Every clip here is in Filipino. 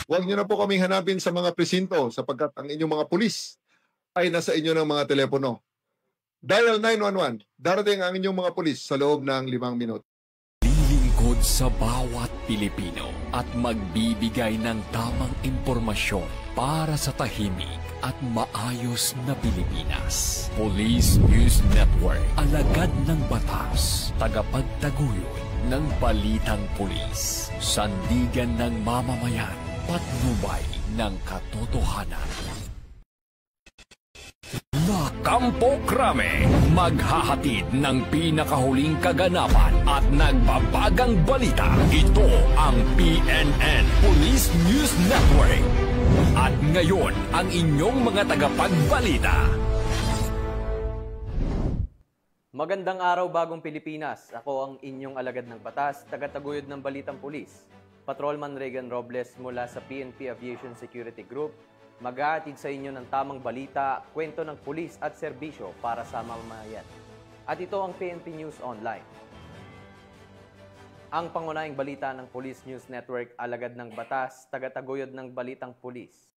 Huwag niyo na po kaming hanapin sa mga presinto sapagkat ang inyong mga pulis ay nasa inyo ng mga telepono. Dial 911. Darating ang inyong mga pulis sa loob ng 5 minuto. Lilingkod sa bawat Pilipino at magbibigay ng tamang impormasyon para sa tahimik at maayos na Pilipinas. Police News Network, alagad ng batas, tagapagtaguyod ng balitang pulis, sandigan ng mamamayan, patnubay ng katotohanan. La Campo Crame, maghahatid ng pinakahuling kaganapan at nagbabagang balita. Ito ang PNN Police News Network. At ngayon, ang inyong mga tagapagbalita. Magandang araw, Bagong Pilipinas. Ako ang inyong alagad ng batas, tagataguyod ng Balitang Pulis. Patrolman Regan Robles mula sa PNP Aviation Security Group, maghahatid sa inyo ng tamang balita, kwento ng pulis at serbisyo para sa mamamayan. At ito ang PNP News Online. Ang pangunahing balita ng Police News Network, alagad ng batas, tagataguyod ng Balitang Pulis.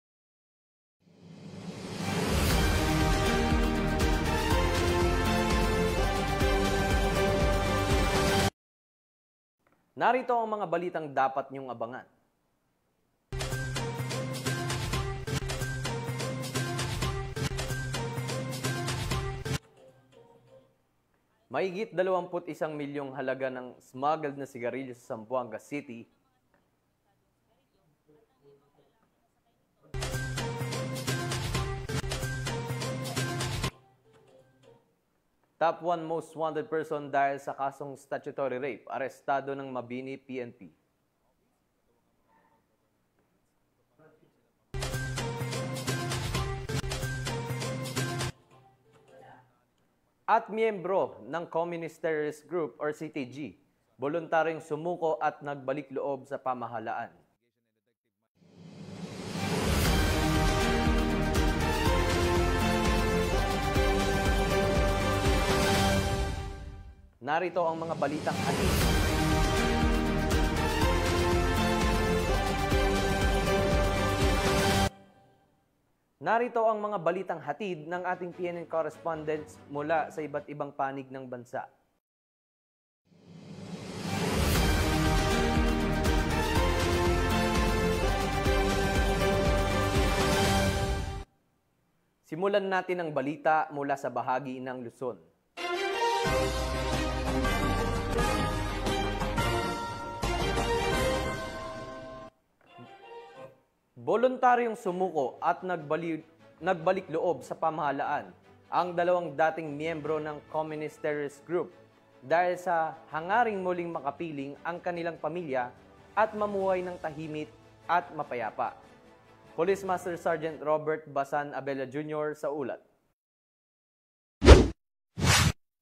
Narito ang mga balitang dapat niyong abangan. Mahigit 21 milyong halaga ng smuggled na sigarilyo sa Zamboanga City. Top 1 most wanted person dahil sa kasong statutory rape, arestado ng Mabini PNP. At miyembro ng Communist Terrorist Group or CTG, voluntaryong sumuko at nagbalik loob sa pamahalaan. Narito ang mga balitang hatid. Narito ang mga balitang hatid ng ating PNN correspondents mula sa iba't ibang panig ng bansa. Simulan natin ang balita mula sa bahagi ng Luzon. Voluntaryong sumuko at nagbalik loob sa pamahalaan ang dalawang dating miyembro ng Communist Terrorist Group dahil sa hangaring muling makapiling ang kanilang pamilya at mamuhay ng tahimik at mapayapa. Police Master Sergeant Robert Basan Abella Jr. sa ulat.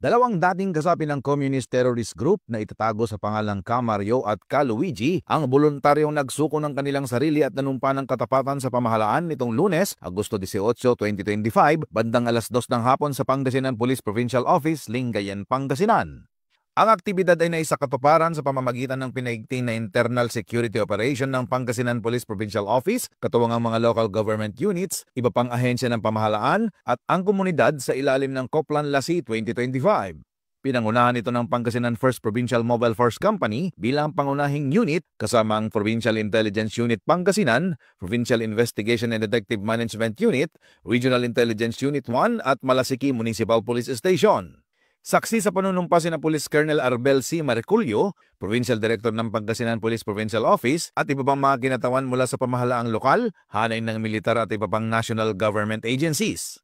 Dalawang dating kasapi ng Communist Terrorist Group na itatago sa pangalang Camario at Caluigi ang voluntaryong nagsuko ng kanilang sarili at nanumpa ng katapatan sa pamahalaan nitong Lunes, Agosto 18, 2025, bandang alas 2 ng hapon sa Pangasinan Police Provincial Office, Lingayen, Pangasinan. Ang aktibidad ay naisakatuparan sa pamamagitan ng pinaigting na internal security operation ng Pangasinan Police Provincial Office, katuwang ang mga local government units, iba pang ahensya ng pamahalaan at ang komunidad sa ilalim ng Coplan Lasi 2025. Pinangunahan ito ng Pangasinan First Provincial Mobile Force Company bilang pangunahing unit kasama ang Provincial Intelligence Unit Pangasinan, Provincial Investigation and Detective Management Unit, Regional Intelligence Unit 1 at Malasiki Municipal Police Station. Saksi sa panunumpa sina Police Colonel Arbel C. Mariculio, Provincial Director ng Pangasinan Police Provincial Office at iba pang mga kinatawan mula sa pamahalaang lokal, hanay ng militar at iba pang national government agencies.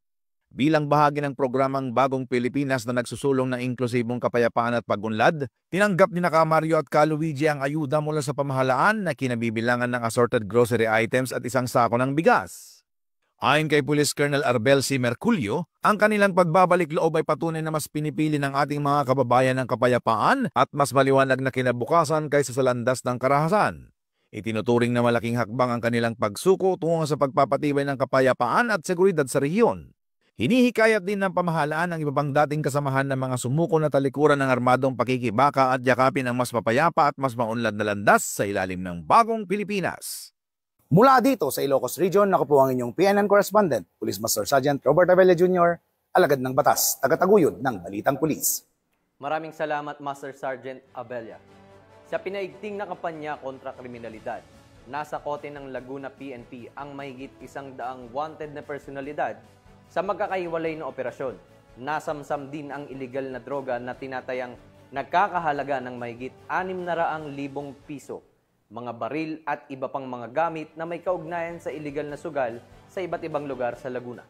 Bilang bahagi ng programang Bagong Pilipinas na nagsusulong ng inklusibong kapayapaan at pagunlad, tinanggap ni Camario at Caluigi ang ayuda mula sa pamahalaan na kinabibilangan ng assorted grocery items at isang sako ng bigas. Ayon kay Police Colonel Arbel C. Merculio, ang kanilang pagbabalik loob ay patunay na mas pinipili ng ating mga kababayan ng kapayapaan at mas maliwanag na kinabukasan kaysa sa landas ng karahasan. Itinuturing na malaking hakbang ang kanilang pagsuko tungo sa pagpapatibay ng kapayapaan at seguridad sa rehiyon. Hinihikayat din ng pamahalaan ang iba pang dating kasamahan ng mga sumuko na talikuran ng armadong pakikibaka at yakapin ang mas mapayapa at mas maunlad na landas sa ilalim ng Bagong Pilipinas. Mula dito sa Ilocos Region, ako po ang inyong PNN correspondent, Police Master Sergeant Robert Avella Jr., alagad ng batas, tagataguyod ng Balitang Pulis. Maraming salamat, Master Sergeant Abella. Sa pinaigting na kampanya kontra kriminalidad, nasa kote ng Laguna PNP ang mahigit 100 wanted na personalidad sa magkakaiwalay na operasyon. Nasamsam din ang iligal na droga na tinatayang nagkakahalaga ng mahigit 600,000 piso, mga baril at iba pang mga gamit na may kaugnayan sa iligal na sugal sa iba't ibang lugar sa Laguna.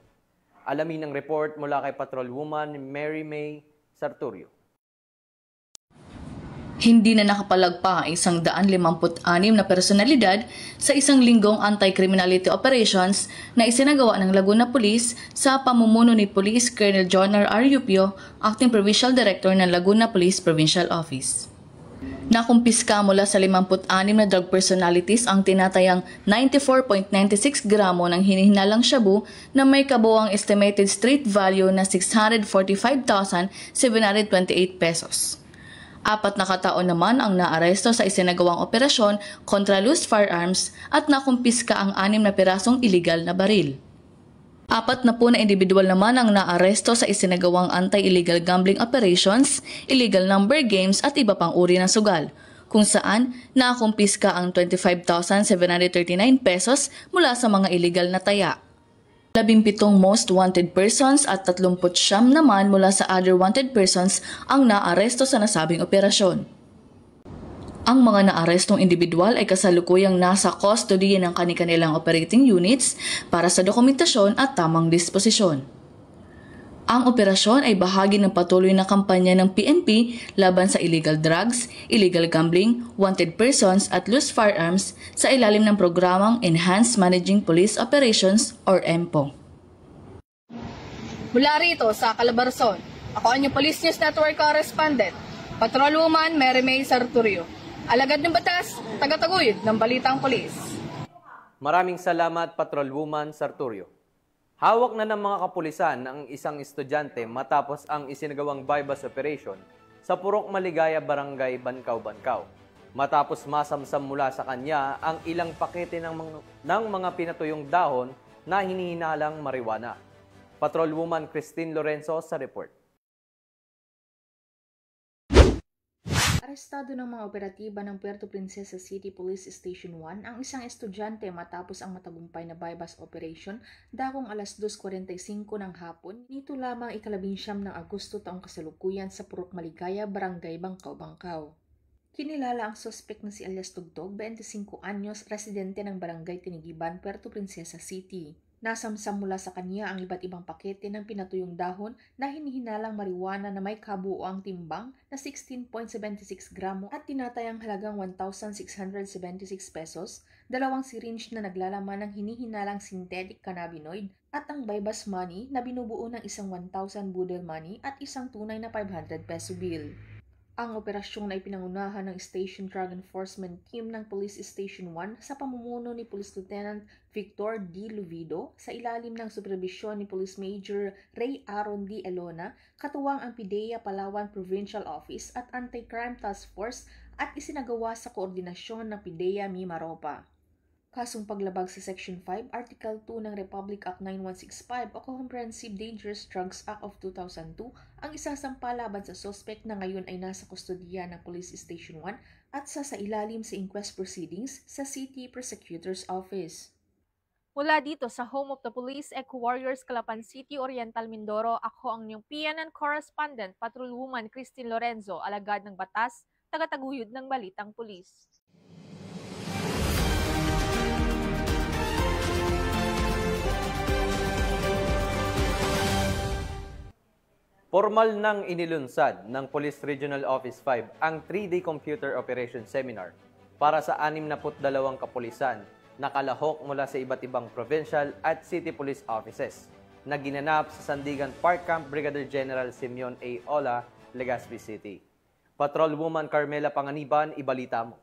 Alamin ang report mula kay Patrolwoman Mary May Sarturio. Hindi na nakapalagpa ang 156 na personalidad sa isang linggong anti-criminality operations na isinagawa ng Laguna Police sa pamumuno ni Police Colonel John R. Rupio, Acting Provincial Director ng Laguna Police Provincial Office. Nakumpiska mula sa 56 na drug personalities ang tinatayang 94.96 gramo ng hinihinalang shabu na may kabuuang estimated street value na 645,728 pesos. 4 na katao naman ang naaresto sa isinagawang operasyon kontra loose firearms at nakumpiska ang 6 na pirasong iligal na baril. 4 na individual naman ang naaresto sa isinagawang anti-illegal gambling operations, illegal number games at iba pang uri ng sugal, kung saan nakumpiska ang 25,739 pesos mula sa mga illegal na taya. 17 most wanted persons at 39 naman mula sa other wanted persons ang naaresto sa nasabing operasyon. Ang mga naarestong individual ay kasalukuyang nasa custody ng kanilang operating units para sa dokumentasyon at tamang disposisyon. Ang operasyon ay bahagi ng patuloy na kampanya ng PNP laban sa illegal drugs, illegal gambling, wanted persons at loose firearms sa ilalim ng programang Enhanced Managing Police Operations or EMPO. Mula rito sa Calabarzon, ako ang inyong Police News Network correspondent, Patrolwoman Mary May Sarturio. Alagad ng batas, tagataguyod ng Balitang Pulis. Maraming salamat, Patrolwoman Sarturio. Hawak na ng mga kapulisan ang isang estudyante matapos ang isinagawang bypass operation sa Purok Maligaya, Barangay Bankaw-Bankaw. Matapos masamsam mula sa kanya ang ilang pakete ng mga pinatuyong dahon na hinihinalang marijuana. Patrolwoman Christine Lorenzo sa report. Arestado ng mga operatiba ng Puerto Princesa City Police Station 1 ang isang estudyante matapos ang matagumpay na bypass operation dakong alas 2:45 ng hapon nito lamang 19 ng Agosto taong kasalukuyan sa Purok Maligaya, Barangay Bankaw-Bankaw. Kinilala ang suspect na si alias Tugtog, 25 anyos, residente ng Barangay Tinigiban, Puerto Princesa City. Nasamsam mula sa kanya ang iba't ibang pakete ng pinatuyong dahon na hinihinalang marijuana na may kabuoang timbang na 16.76 gramo at tinatayang halagang 1,676 pesos, 2 syringe na naglalaman ng hinihinalang synthetic cannabinoid at ang bypass money na binubuo ng isang 1,000 budel money at isang tunay na 500 peso bill. Ang operasyon ay pinangunahan ng Station Drug Enforcement Team ng Police Station 1 sa pamumuno ni Police Lieutenant Victor D. Luvido sa ilalim ng superbisyon ni Police Major Ray Aaron D. Elona, katuwang ang PIDEA Palawan Provincial Office at Anti-Crime Task Force at isinagawa sa koordinasyon ng PIDEA Mimaropa. Kasong paglabag sa Section 5, Article 2 ng Republic Act 9165 o Comprehensive Dangerous Drugs Act of 2002 ang isasampa laban sa suspect na ngayon ay nasa kustodiya ng Police Station 1 at sa ilalim sa inquest proceedings sa City Prosecutor's Office. Mula dito sa Home of the Police, Eco Warriors, Calapan City, Oriental Mindoro, ako ang inyong PNN correspondent, Patrolwoman Christine Lorenzo, alagad ng batas, tagataguyod ng Balitang Pulis. Formal nang inilunsad ng Police Regional Office 5 ang 3-day Computer Operation Seminar para sa 62 kapulisan na kalahok mula sa iba't ibang provincial at city police offices na ginanap sa Sandigan Park Camp Brigadier General Simeon A. Ola, Legazpi City. Patrolwoman Carmela Panganiban, ibalita mo.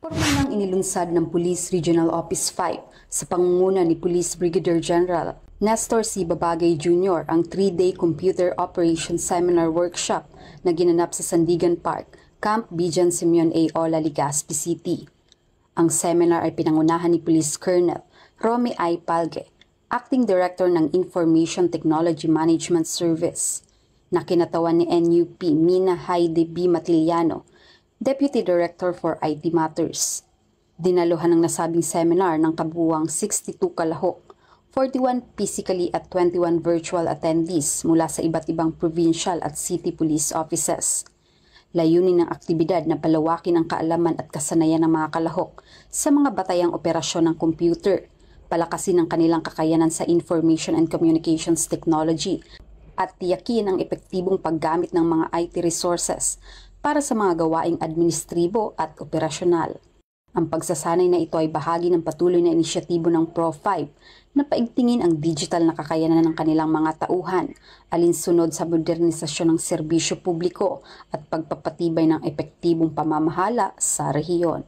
Formal nang inilunsad ng Police Regional Office 5 sa pangunguna ni Police Brigadier General Nestor C. Babagay Jr. ang 3-day Computer Operations Seminar Workshop na ginanap sa Sandigan Park, Camp Bijan Simeon A. Ola, Legazpi City. Ang seminar ay pinangunahan ni Police Colonel Romy I. Palge, Acting Director ng Information Technology Management Service, na kinatawan ni NUP Mina Haide B. Matiliano, Deputy Director for IT Matters. Dinaluhan ng nasabing seminar ng kabuuang 62 kalahok, 41 physically at 21 virtual attendees mula sa iba't ibang provincial at city police offices. Layunin ng aktibidad na palawakin ang kaalaman at kasanayan ng mga kalahok sa mga batayang operasyon ng computer, palakasin ang kanilang kakayanan sa information and communications technology, at tiyakin ang epektibong paggamit ng mga IT resources para sa mga gawaing administribo at operasyonal. Ang pagsasanay na ito ay bahagi ng patuloy na inisyatibo ng Pro5 na paigtingin ang digital na kakayanan ng kanilang mga tauhan, alinsunod sa modernisasyon ng serbisyo publiko at pagpapatibay ng epektibong pamamahala sa rehiyon.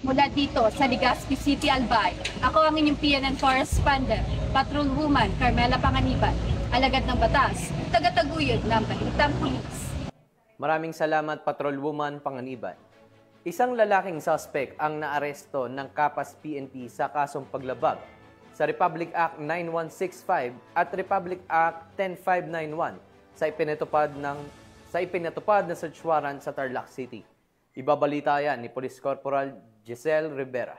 Mula dito sa Legazpi City, Albay, ako ang inyong PNN correspondent, Patrolwoman Carmela Panganiban, alagad ng batas, tagataguyod ng Balitang Pulis. Maraming salamat, Patrolwoman Panganiban. Isang lalaking suspect ang naaresto ng Kapas PNP sa kasong paglabag sa Republic Act 9165 at Republic Act 10591 sa ipinatupad na search warrant sa Tarlac City. Ibabalita yan ni Police Corporal Giselle Rivera.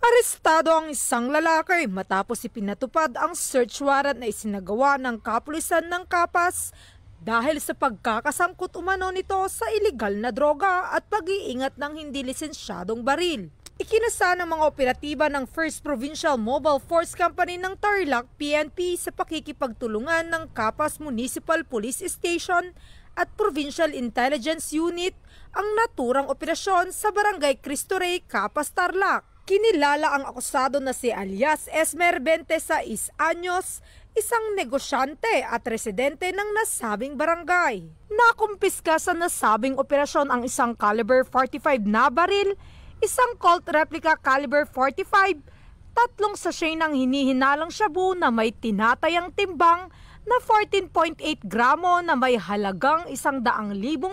Arestado ang isang lalaki matapos ipinatupad ang search warrant na isinagawa ng kapulisan ng Kapas dahil sa pagkakasangkot umano nito sa ilegal na droga at pag-iingat ng hindi lisensyadong baril. Ikinasa ng mga operatiba ng 1st Provincial Mobile Force Company ng Tarlac PNP sa pakikipagtulungan ng Kapas Municipal Police Station at Provincial Intelligence Unit ang naturang operasyon sa Barangay Cristo Rey, Kapas, Tarlac. Kinilala ang akusado na si alias Esmer 26 anyos, isang negosyante at residente ng nasabing barangay. Nakumpiska sa nasabing operasyon ang isang caliber 45 na baril, isang Colt replica caliber 45, 3 sachet ng hinihinalang shabu na may tinatayang timbang na 14.8 gramo na may halagang 100,000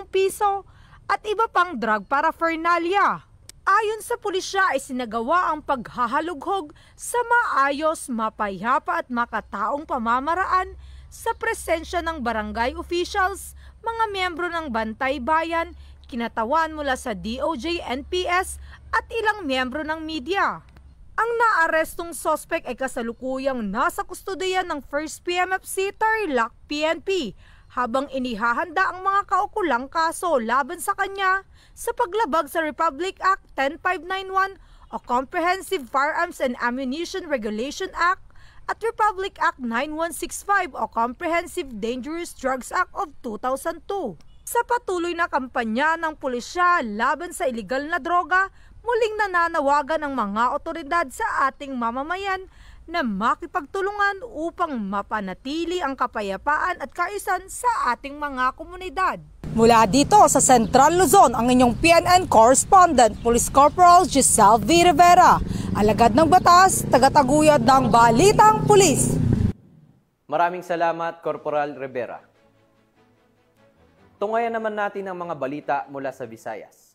piso at iba pang drug paraphernalia. Ayon sa pulisya ay sinagawa ang paghahalughog sa maayos, mapayapa at makataong pamamaraan sa presensya ng barangay officials, mga miyembro ng Bantay Bayan, kinatawan mula sa DOJ, NPS at ilang miyembro ng media. Ang naarestong suspect ay kasalukuyang nasa kustodiyan ng 1st PMFC Tarlac PNP habang inihahanda ang mga kaukulang kaso laban sa kanya sa paglabag sa Republic Act 10591 o Comprehensive Firearms and Ammunition Regulation Act at Republic Act 9165 o Comprehensive Dangerous Drugs Act of 2002. Sa patuloy na kampanya ng pulisya laban sa iligal na droga, muling nananawagan ng mga otoridad sa ating mamamayan na makipagtulungan upang mapanatili ang kapayapaan at kaayusan sa ating mga komunidad. Mula dito sa Central Luzon, ang inyong PNN correspondent, Police Corporal Giselle V. Rivera, alagad ng batas, tagataguyod ng Balitang Pulis. Maraming salamat, Corporal Rivera. Tungayan naman natin ang mga balita mula sa Visayas.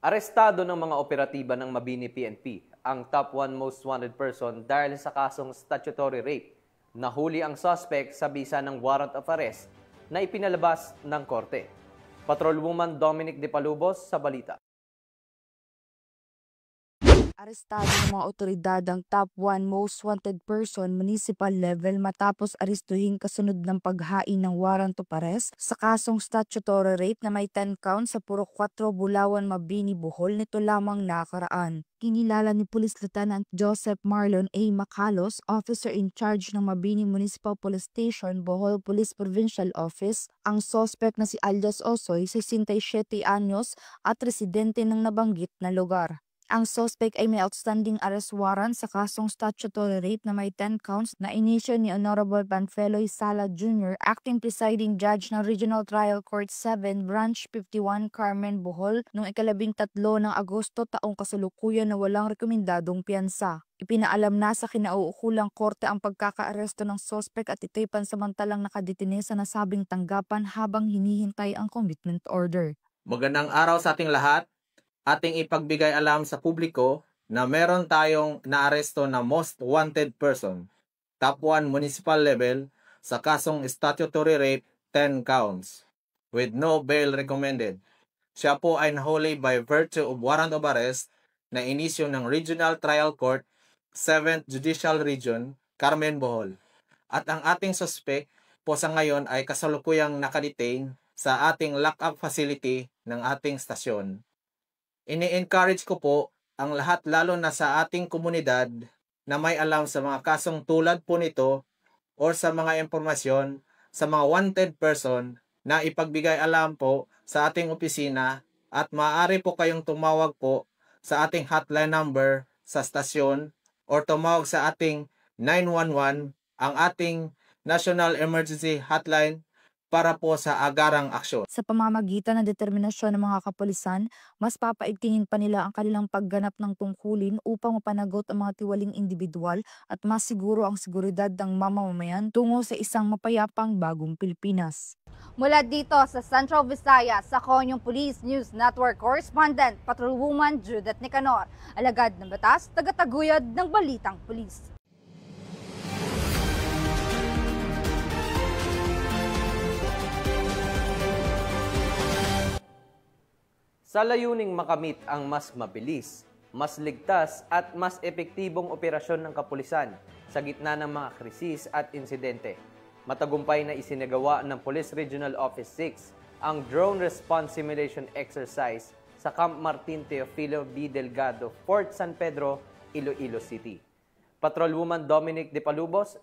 Arestado ng mga operatiba ng Mabini PNP ang top 1 most wanted person dahil sa kasong statutory rape. Nahuli ang suspect sa bisa ng warrant of arrest na ipinalabas ng korte. Patrolwoman Dominic De Palubos sa balita. Arestado ng mga otoridad ang top 1 most wanted person municipal level matapos arestuhin kasunod ng paghain ng warrant of arrest sa kasong statutory rape na may 10 counts sa Purok 4, Bulawan, Mabini, Bohol nito lamang nakaraan. Kinilala ni Police Lieutenant Joseph Marlon A. Macalos, officer in charge ng Mabini Municipal Police Station, Bohol Police Provincial Office, ang suspect na si alias Osoy, 67 anyos at residente ng nabanggit na lugar. Ang suspect ay may outstanding arrest warrant sa kasong statutory rape na may 10 counts na inisyo ni Honorable Panfeloy Sala Jr., Acting Presiding Judge ng Regional Trial Court 7, Branch 51, Carmen, Bohol, noong 13 ng Agosto taong kasalukuyan na walang rekomendadong piyansa. Ipinaalam na sa kinauukulang korte ang pagkakaaresto ng suspect at ito'y pansamantalang nakadetine sa nasabing tanggapan habang hinihintay ang commitment order. Magandang araw sa ating lahat. Ating ipagbigay alam sa publiko na meron tayong naaresto na most wanted person, top 1 municipal level, sa kasong statutory rape 10 counts, with no bail recommended. Siya po ay nahuli by virtue of warrant of arrest na inisyo ng Regional Trial Court 7th Judicial Region, Carmen, Bohol. At ang ating suspect po sa ngayon ay kasalukuyang nakadetain sa ating lock-up facility ng ating stasyon. Ini-encourage ko po ang lahat, lalo na sa ating komunidad, na may alam sa mga kasong tulad po nito or sa mga impormasyon sa mga wanted person na ipagbigay alam po sa ating opisina, at maaari po kayong tumawag po sa ating hotline number sa stasyon or tumawag sa ating 911, ang ating National Emergency Hotline, para po sa agarang aksyon. Sa pamamagitan ng determinasyon ng mga kapulisan, mas papaigtingin pa nila ang kanilang pagganap ng tungkulin upang mapanagot ang mga tiwaling individual at mas siguro ang seguridad ng mamamayan tungo sa isang mapayapang bagong Pilipinas. Mula dito sa Central Visayas, ako yung Police News Network Correspondent, Patrolwoman Judith Nicanor, alagad ng batas, tagataguyod ng Balitang Pulis. Sa layuning makamit ang mas mabilis, mas ligtas at mas epektibong operasyon ng kapulisan sa gitna ng mga krisis at insidente, matagumpay na isinagawa ng Police Regional Office 6 ang Drone Response Simulation Exercise sa Camp Martin Teofilo B. Delgado, Fort San Pedro, Iloilo City. Patrolwoman Dominic De Palubos.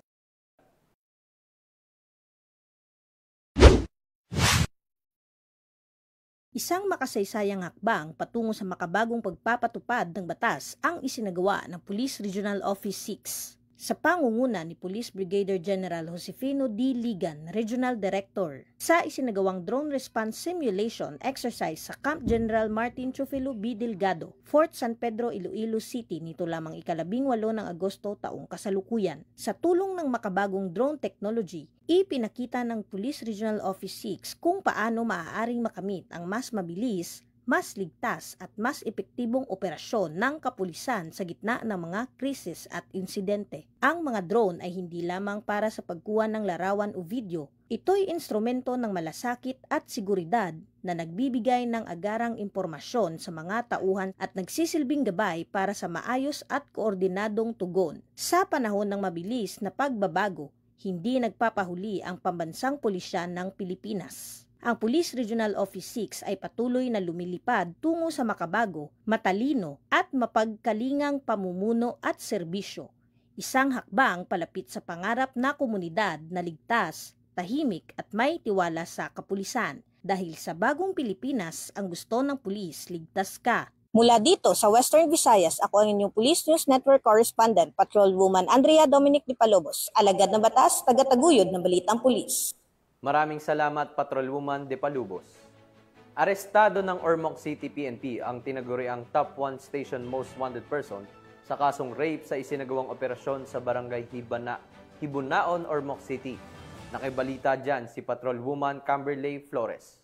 Isang makasaysayang hakbang patungo sa makabagong pagpapatupad ng batas ang isinagawa ng Police Regional Office 6 sa pangunguna ni Police Brigadier General Josefino D. Ligan, Regional Director, sa isinagawang Drone Response Simulation Exercise sa Camp General Martin Teofilo B. Delgado, Fort San Pedro, Iloilo City nito lamang 18 ng Agosto taong kasalukuyan. Sa tulong ng makabagong drone technology, ipinakita ng Police Regional Office 6 kung paano maaaring makamit ang mas mabilis, mas ligtas at mas epektibong operasyon ng kapulisan sa gitna ng mga krisis at insidente. Ang mga drone ay hindi lamang para sa pagkuha ng larawan o video. Ito'y instrumento ng malasakit at seguridad na nagbibigay ng agarang impormasyon sa mga tauhan at nagsisilbing gabay para sa maayos at koordinadong tugon. Sa panahon ng mabilis na pagbabago, hindi nagpapahuli ang pambansang pulisyan ng Pilipinas. Ang Police Regional Office 6 ay patuloy na lumilipad tungo sa makabago, matalino at mapagkalingang pamumuno at serbisyo. Isang hakbang palapit sa pangarap na komunidad na ligtas, tahimik at may tiwala sa kapulisan. Dahil sa bagong Pilipinas, ang gusto ng pulis, ligtas ka. Mula dito sa Western Visayas, ako ang inyong Police News Network Correspondent, Patrolwoman Andrea Dominic De Palubos, alagad ng batas, tagataguyod ng Balitang Pulis. Maraming salamat, Patrolwoman De Palubos. Arestado ng Ormoc City PNP ang tinaguriang top 1 station most wanted person sa kasong rape sa isinagawang operasyon sa Barangay Hibunaon, Ormoc City. Nakibalita dyan si Patrolwoman Camberley Flores.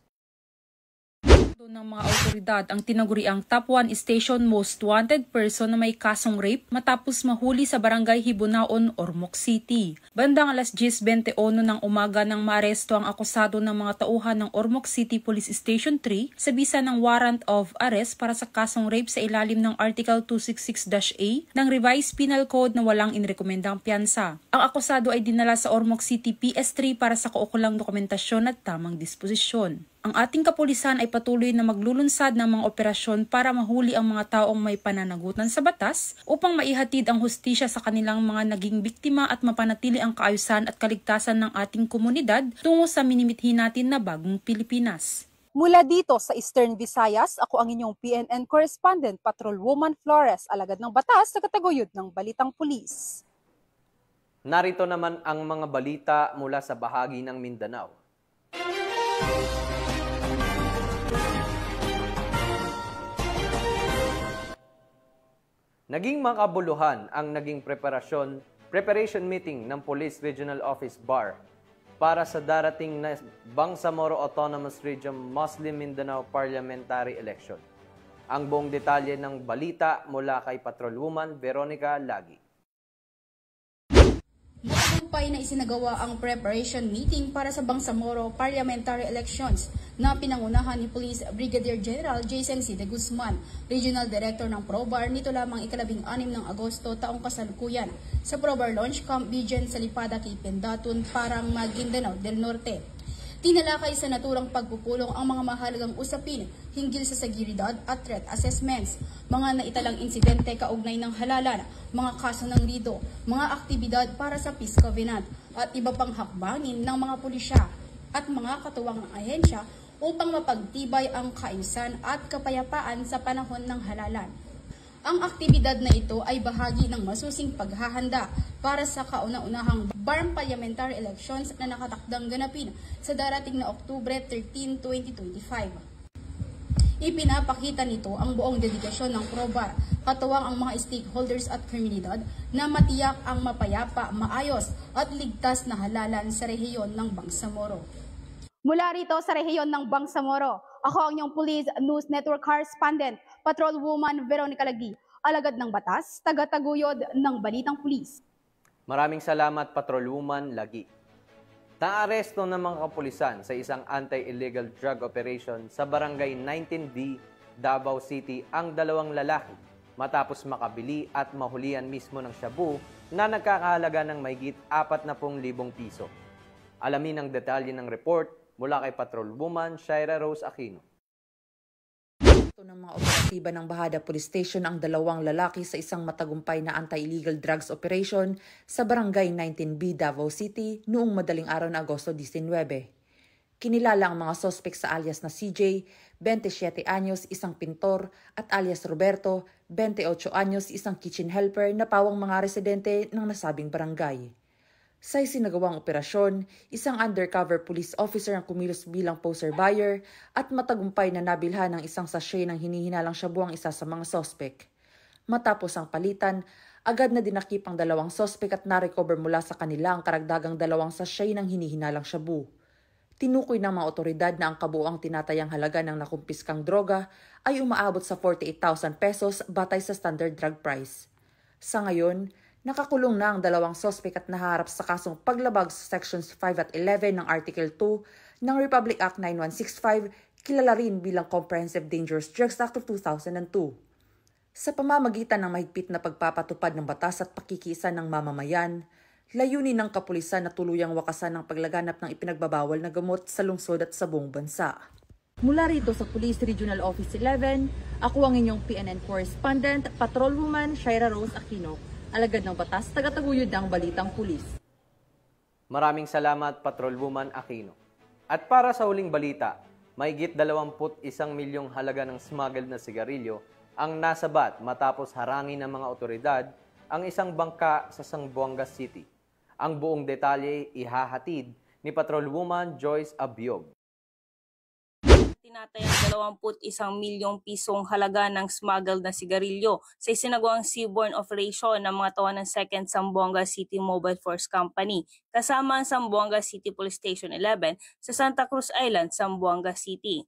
Ng mga autoridad ang tinaguriang top 1 station most wanted person na may kasong rape matapos mahuli sa Barangay Hibunaon, Ormoc City. Bandang alas 10:21 ng umaga nang maaresto ang akusado ng mga tauhan ng Ormoc City Police Station 3 sa bisa ng warrant of arrest para sa kasong rape sa ilalim ng Article 266-A ng Revised Penal Code na walang inirekomendang piyansa. Ang akusado ay dinala sa Ormoc City PS3 para sa kaukulang dokumentasyon at tamang disposisyon. Ang ating kapulisan ay patuloy na maglulunsad ng mga operasyon para mahuli ang mga taong may pananagutan sa batas upang maihatid ang hustisya sa kanilang mga naging biktima at mapanatili ang kaayusan at kaligtasan ng ating komunidad tungo sa minimithi natin na bagong Pilipinas. Mula dito sa Eastern Visayas, ako ang inyong PNN correspondent, Patrolwoman Flores, alagad ng batas sa kataguyod ng Balitang Pulis. Narito naman ang mga balita mula sa bahagi ng Mindanao. Naging makabuluhan ang naging preparation meeting ng Police Regional Office BAR para sa darating na Bangsamoro Autonomous Region Muslim Mindanao Parliamentary Election. Ang buong detalye ng balita mula kay Patrolwoman Veronica Lagi. Matagumpay na isinagawa ang preparation meeting para sa Bangsamoro Parliamentary Elections na pinangunahan ni Police Brigadier General Jason C. de Guzman, Regional Director ng ProBAR nito lamang 16 ng Agosto taong kasalukuyan sa ProBAR Launch Camp Bigen sa Lipada kay Pendatun, Parang, Maguindanao del Norte. Tinalakay sa naturang pagpupulong ang mga mahalagang usapin hinggil sa seguridad at threat assessments, mga naitalang insidente kaugnay ng halalan, mga kaso ng rido, mga aktibidad para sa peace covenant, at iba pang hakbangin ng mga pulisya at mga katuwang ahensya upang mapagtibay ang kaayusan at kapayapaan sa panahon ng halalan. Ang aktibidad na ito ay bahagi ng masusing paghahanda para sa kauna-unahang BARM Parliamentary Elections na nakatakdang ganapin sa darating na Oktubre 13, 2025. Ipinapakita nito ang buong dedikasyon ng ProBAR, katuwang ang mga stakeholders at komunidad na matiyak ang mapayapa, maayos at ligtas na halalan sa rehiyon ng Bangsamoro. Mula rito sa rehiyon ng Bangsamoro, ako ang inyong Police News Network correspondent, Patrolwoman Veronica Lagi, alagad ng batas, tagataguyod ng Balitang Pulis. Maraming salamat, Patrolwoman Lagi. Naaresto ng mga kapulisan sa isang anti-illegal drug operation sa Barangay 19B, Davao City ang 2 lalaki matapos makabili at mahulihan mismo ng shabu na nagkakahalaga ng mahigit 40,000 piso. Alamin ang detalye ng report mula kay Patrolwoman Shaira Rose Aquino. Ng mga operatiba ng Bahada Police Station ang 2 lalaki sa isang matagumpay na anti-illegal drugs operation sa Barangay 19B, Davao City noong madaling araw na Agosto 19. Kinilala ang mga sospek sa alias na CJ, 27 anyos, isang pintor, at alias Roberto, 28 anyos, isang kitchen helper na pawang mga residente ng nasabing barangay. Sa isinagawang operasyon, isang undercover police officer ang kumilos bilang poster buyer at matagumpay na nabilhan ng isang sachet ng hinihinalang shabu ang isa sa mga sospek. Matapos ang palitan, agad na dinakip ang 2 sospek at na-recover mula sa kanila ang karagdagang 2 sachet ng hinihinalang shabu. Tinukoy ng mga otoridad na ang kabuuang tinatayang halaga ng nakumpiskang droga ay umaabot sa 48,000 pesos batay sa standard drug price. Sa ngayon, nakakulong na ang 2 sospek at naharap sa kasong paglabag sa Sections 5 at 11 ng Article 2 ng Republic Act 9165, kilala rin bilang Comprehensive Dangerous Drugs Act of 2002. Sa pamamagitan ng mahigpit na pagpapatupad ng batas at pakikiisa ng mamamayan, layunin ng kapulisan na tuluyang wakasan ng paglaganap ng ipinagbabawal na gamot sa lungsod at sa buong bansa. Mula rito sa Police Regional Office 11, ako ang inyong PNN correspondent, Patrolwoman Shaira Rose Aquino, alagad ng batas, tagataguyod ng Balitang Pulis. Maraming salamat, Patrolwoman Aquino. At para sa huling balita, mahigit 21 milyong halaga ng smuggled na sigarilyo ang nasabat matapos harangin ng mga otoridad ang isang bangka sa Zamboanga City. Ang buong detalye ihahatid ni Patrolwoman Joyce Abiog. Tinatayang 21 milyong pisong halaga ng smuggled na sigarilyo sa isinagawang seaborne operation ng mga tauhan ng 2nd Zamboanga City Mobile Force Company kasama ang Zamboanga City Police Station 11 sa Santa Cruz Island, Zamboanga City.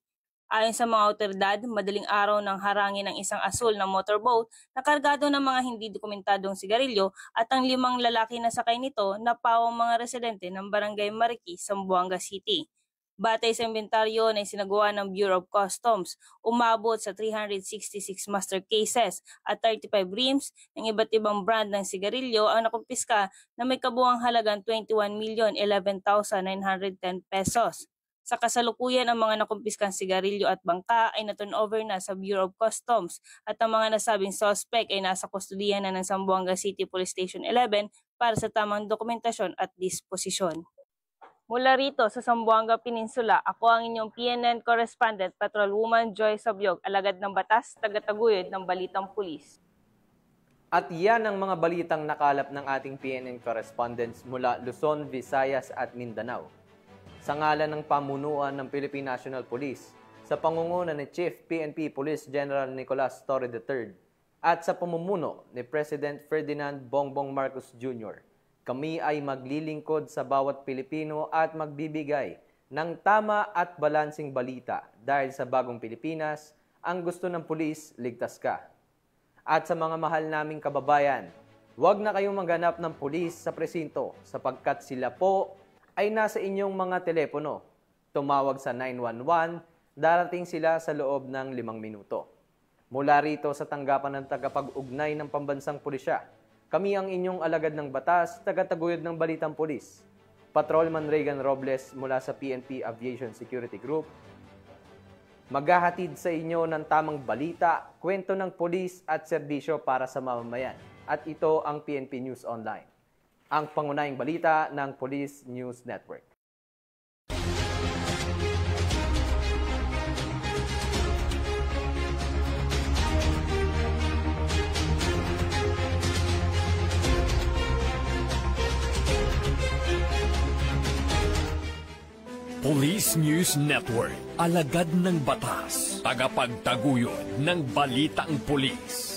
Ayon sa mga otoridad, madaling araw nang harangin ng isang asul na motorboat na kargado ng mga hindi dokumentadong sigarilyo at ang 5 lalaki na sakay nito na pawang mga residente ng Barangay Mariki, Zamboanga City. Batay sa inventaryo na isinagawa ng Bureau of Customs, umabot sa 366 master cases at 35 reams ng iba't ibang brand ng sigarilyo ang nakumpiska na may kabuuang halagang 21,011,910 pesos. Sa kasalukuyan, ang mga nakumpiskang sigarilyo at bangka ay na-turnover na sa Bureau of Customs at ang mga nasabing suspect ay nasa kustudiyan na ng Zamboanga City Police Station 11 para sa tamang dokumentasyon at disposisyon. Mula rito sa Zamboanga Peninsula, ako ang inyong PNN Correspondent, Patrolwoman Joy Sabyog, alagad ng batas, tagataguyod ng Balitang Pulis. At yan ang mga balitang nakalap ng ating PNN correspondents mula Luzon, Visayas at Mindanao. Sa ngalan ng pamunuan ng Philippine National Police, sa pangunguna ni Chief PNP Police General Nicolas Torre III at sa pamumuno ni President Ferdinand Bongbong Marcos Jr., kami ay maglilingkod sa bawat Pilipino at magbibigay ng tama at balansing balita dahil sa bagong Pilipinas, ang gusto ng pulis, ligtas ka. At sa mga mahal naming kababayan, huwag na kayong maghanap ng pulis sa presinto sapagkat sila po ay nasa inyong mga telepono. Tumawag sa 911, darating sila sa loob ng 5 minuto. Mula rito sa tanggapan ng tagapag-ugnay ng pambansang pulisya, kami ang inyong alagad ng batas, tagataguyod ng Balitang Pulis. Patrolman Regan Robles mula sa PNP Aviation Security Group. Maghahatid sa inyo ng tamang balita, kwento ng pulis at serbisyo para sa mamamayan. At ito ang PNP News Online, ang pangunahing balita ng Police News Network. Police News Network, alagad ng batas, tagapagtaguyod ng balitang pulis.